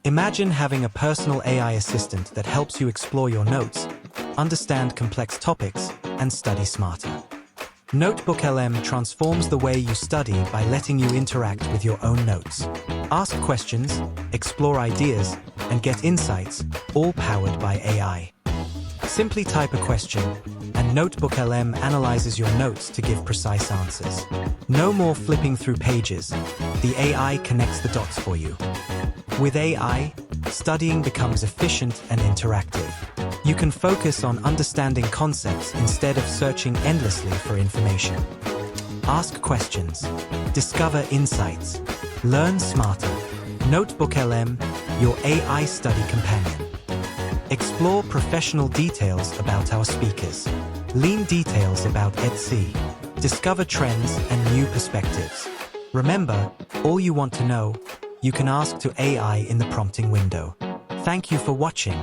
Imagine having a personal AI assistant that helps you explore your notes, understand complex topics, and study smarter. NotebookLM transforms the way you study by letting you interact with your own notes. Ask questions, explore ideas, and get insights, all powered by AI. Simply type a question, and NotebookLM analyzes your notes to give precise answers. No more flipping through pages. The AI connects the dots for you. With AI, studying becomes efficient and interactive. You can focus on understanding concepts instead of searching endlessly for information. Ask questions, discover insights, learn smarter. NotebookLM, your AI study companion. Explore professional details about our speakers. Lean details about EdC. Discover trends and new perspectives. Remember, all you want to know, you can ask to AI in the prompting window. Thank you for watching.